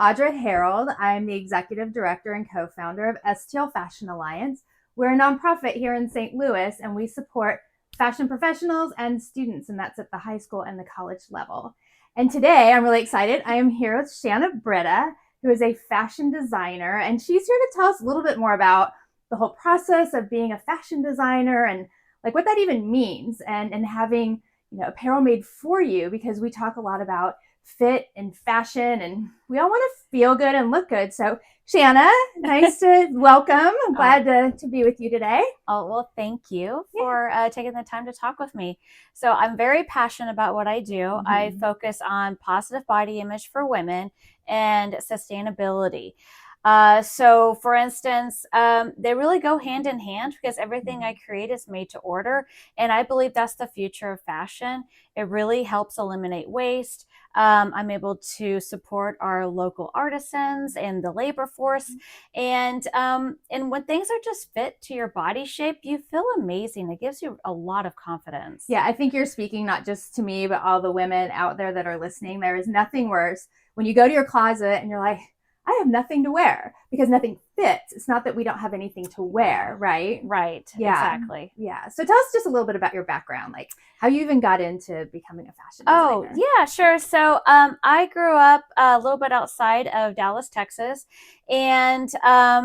Audra Harrold. I'm the executive director and co-founder of STL Fashion Alliance. We're a nonprofit here in St. Louis, and we support fashion professionals and students, and that's at the high school and the college level. And today, I'm really excited. I am here with Shanna Britta, who is a fashion designer, and she's here to tell us a little bit more about the whole process of being a fashion designer and like what that even means, and having apparel made for you, because we talk a lot about fit and fashion, and we all want to feel good and look good. So Shanna, nice to welcome. I'm glad to be with you today. Oh, well, thank you for taking the time to talk with me. So I'm very passionate about what I do. Mm-hmm. I focus on positive body image for women and sustainability. So for instance, they really go hand in hand because everything I create is made to order. And I believe that's the future of fashion. It really helps eliminate waste. I'm able to support our local artisans and the labor force. And when things are just fit to your body shape, you feel amazing. It gives you a lot of confidence. Yeah, I think you're speaking not just to me, but all the women out there that are listening. There is nothing worse when you go to your closet and you're like, I have nothing to wear because nothing fits. It's not that we don't have anything to wear, right? Right. Yeah. Exactly. Yeah. So tell us just a little bit about your background, like how you even got into becoming a fashion designer. Oh, yeah, sure. So I grew up a little bit outside of Dallas, Texas. And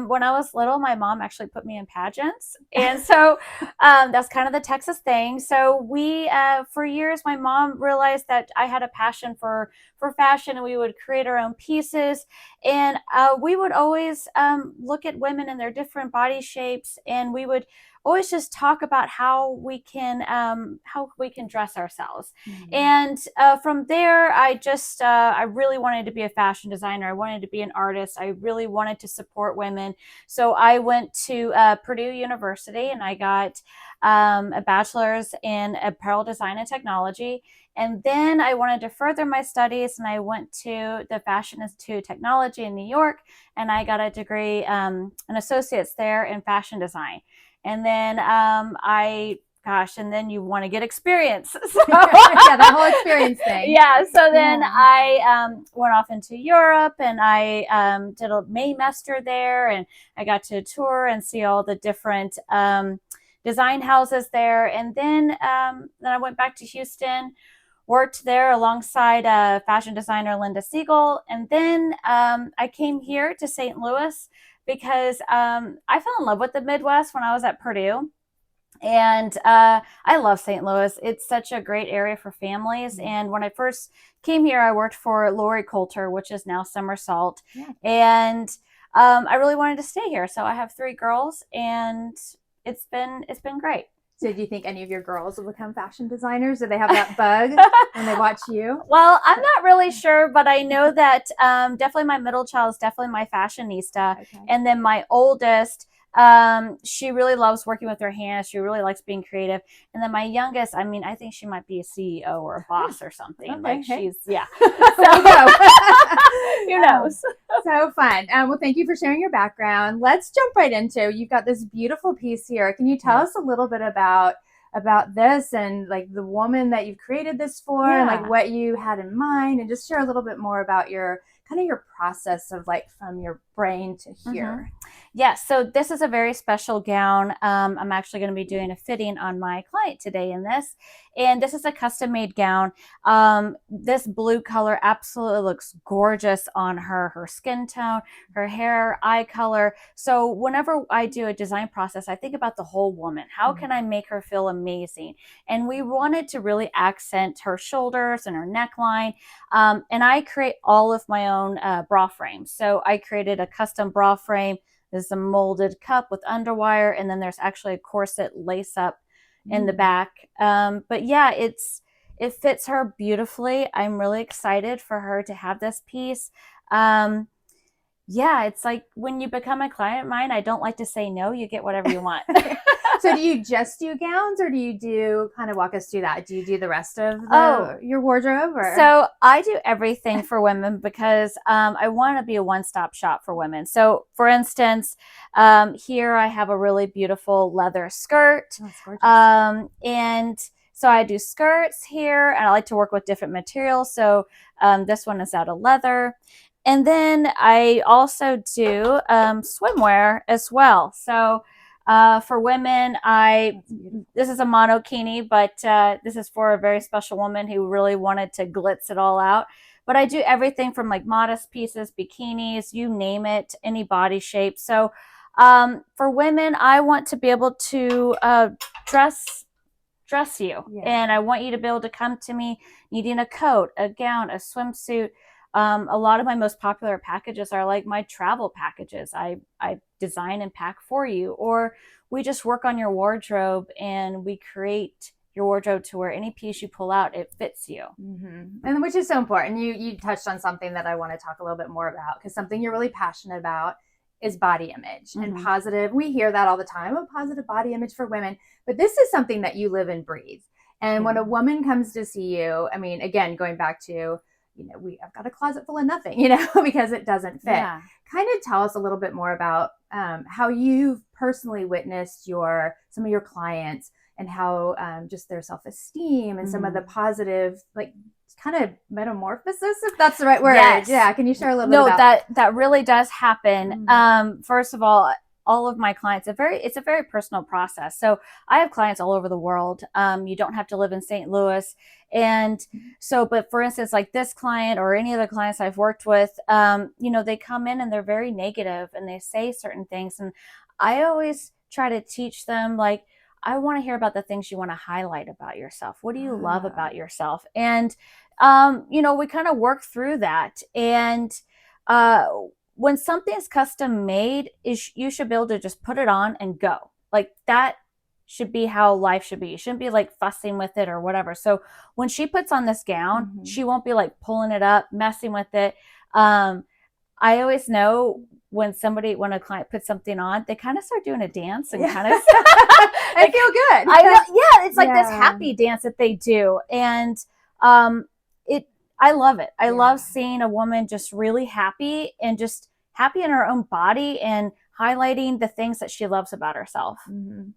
when I was little, my mom actually put me in pageants. And so that's kind of the Texas thing. So we, for years, my mom realized that I had a passion for fashion, and we would create our own pieces. And we would always look at women and their different body shapes, and we would always just talk about how we can dress ourselves. Mm-hmm. And from there, I really wanted to be a fashion designer. I wanted to be an artist. I really wanted to support women. So I went to Purdue University, and I got a bachelor's in apparel design and technology. And then I wanted to further my studies, and I went to the Fashion Institute of Technology in New York, and I got a degree, an associate's there in fashion design. And then and then you want to get experience. So, yeah, that whole experience thing. Yeah. So then I went off into Europe, and I did a Maymester there, and I got to tour and see all the different design houses there. And then I went back to Houston, worked there alongside fashion designer Linda Siegel. And then I came here to St. Louis because I fell in love with the Midwest when I was at Purdue. And I love St. Louis. It's such a great area for families. Mm-hmm. And when I first came here, I worked for Lori Coulter, which is now Somersault. Yeah. And I really wanted to stay here. So I have 3 girls, and it's been great. So do you think any of your girls will become fashion designers? Do they have that bug when they watch you? Well, I'm not really sure, but I know that definitely my middle child is definitely my fashionista. Okay. And then my oldest, she really loves working with her hands. She really likes being creative. And then my youngest, I mean, I think she might be a CEO or a boss or something. Okay, like she's, yeah. So, who knows? So fun. Well, thank you for sharing your background. Let's jump right into, you've got this beautiful piece here. Can you tell us a little bit about this and like the woman that you've created this for, and like what you had in mind, and just share a little bit more about your process of like from your brain to here. Mm-hmm. Yes. So this is a very special gown. I'm actually going to be doing a fitting on my client today in this. And this is a custom made gown. This blue color absolutely looks gorgeous on her skin tone, her hair, eye color. So whenever I do a design process, I think about the whole woman. How can I make her feel amazing? And we wanted to really accent her shoulders and her neckline. And I create all of my own bra frames. So I created a custom bra frame. There's a molded cup with underwire, and then there's actually a corset lace up in the back. But yeah, it fits her beautifully. I'm really excited for her to have this piece. Yeah, it's like when you become a client of mine, I don't like to say no. You get whatever you want. So do you just do gowns, or do you do, kind of walk us through that? Do you do the rest of your wardrobe? Or? So I do everything for women because I want to be a one-stop shop for women. So for instance, here I have a really beautiful leather skirt. Oh, that's gorgeous. And so I do skirts here, and I like to work with different materials. So this one is out of leather. And then I also do swimwear as well. So for women, this is a monokini, but this is for a very special woman who really wanted to glitz it all out. But I do everything from like modest pieces, bikinis, you name it, any body shape. So for women, I want to be able to dress you. Yeah. And I want you to be able to come to me needing a coat, a gown, a swimsuit. A lot of my most popular packages are like my travel packages. I design and pack for you, or we just work on your wardrobe and we create your wardrobe to where any piece you pull out, it fits you. Mm-hmm. And which is so important. You touched on something that I want to talk a little bit more about, because something you're really passionate about is body image and positive. We hear that all the time, a positive body image for women, but this is something that you live and breathe. And when a woman comes to see you, I mean, again, going back to, I've got a closet full of nothing, because it doesn't fit. Yeah. Kind of tell us a little bit more about how you've personally witnessed some of your clients and how just their self-esteem and some of the positive, like, kind of metamorphosis, if that's the right word. Yes. Yeah. Can you share a little bit about that really does happen. First of all of my clients, it's a very personal process. So I have clients all over the world. You don't have to live in St. Louis. And so, but for instance, like this client or any other clients I've worked with, they come in and they're very negative and they say certain things. And I always try to teach them, like, I want to hear about the things you want to highlight about yourself. What do you love about yourself? And, we kind of work through that. And when something's custom made, you should be able to just put it on and go. Like, that should be how life should be. You shouldn't be like fussing with it or whatever. So when she puts on this gown, she won't be like pulling it up, messing with it. I always know when a client puts something on, they kind of start doing a dance and kind of I feel good. It's like this happy dance that they do. And I love it. I love seeing a woman just really happy and just happy in her own body and highlighting the things that she loves about herself.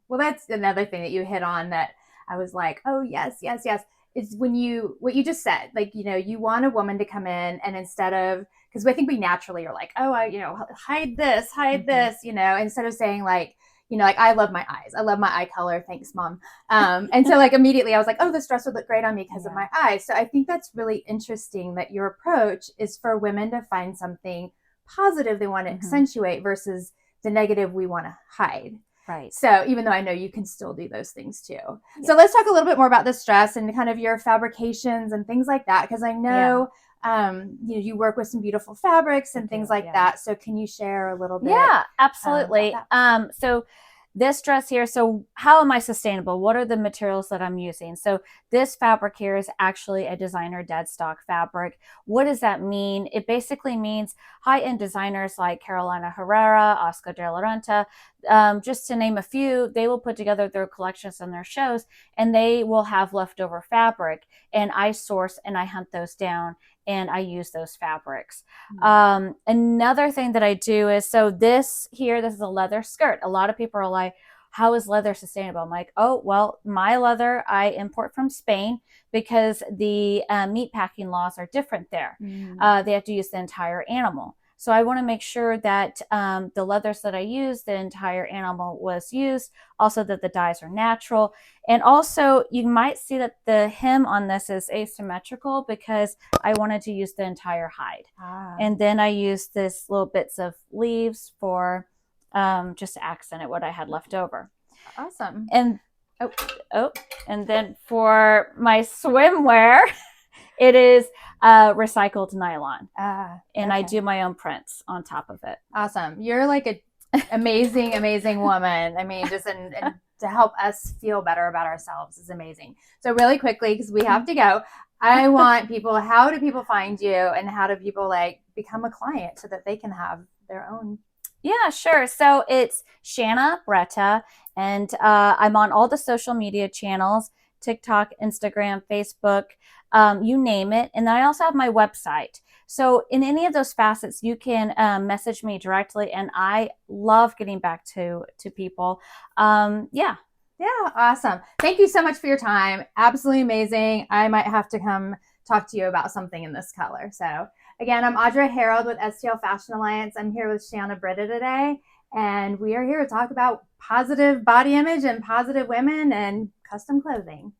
Well, that's another thing that you hit on that I was like, oh, yes, is what you just said. Like, you want a woman to come in and instead of, because I think we naturally are like, oh, hide this, instead of saying like, like, I love my eyes. I love my eye color. Thanks, Mom. And so like immediately I was like, oh, this dress would look great on me because of my eyes. So I think that's really interesting that your approach is for women to find something positive they want to accentuate versus the negative we want to hide. Right. So even though I know you can still do those things too. Yes. So let's talk a little bit more about this dress and kind of your fabrications and things like that. Because I know you work with some beautiful fabrics and things like that. So can you share a little bit? Yeah, absolutely. So this dress here, so how am I sustainable? What are the materials that I'm using? So this fabric here is actually a designer dead stock fabric. What does that mean? It basically means high-end designers like Carolina Herrera, Oscar de la Renta, just to name a few, they will put together their collections and their shows, and they will have leftover fabric. And I source and I hunt those down and I use those fabrics. Another thing that I do is, so this is a leather skirt. A lot of people are like, how is leather sustainable? I'm like, oh, well, my leather I import from Spain because the meat packing laws are different there. They have to use the entire animal. So I want to make sure that the leathers that I use, the entire animal was used, also that the dyes are natural. And also you might see that the hem on this is asymmetrical because I wanted to use the entire hide. And then I used this little bits of leaves for just to accent it what I had left over. Awesome. And and then for my swimwear, it is recycled nylon. And I do my own prints on top of it. Awesome. You're like an amazing, amazing woman. I mean, just and to help us feel better about ourselves is amazing. So really quickly, because we have to go, I want people, how do people find you and how do people like become a client so that they can have their own? Yeah, sure. So it's Shanna Bretta, and I'm on all the social media channels, TikTok, Instagram, Facebook, you name it. And then I also have my website. So in any of those facets, you can message me directly, and I love getting back to people. Yeah, awesome. Thank you so much for your time. Absolutely amazing. I might have to come talk to you about something in this color. So again, I'm Audra Harrold with STL Fashion Alliance. I'm here with Shanna Britta today, and we are here to talk about positive body image and positive women and custom clothing.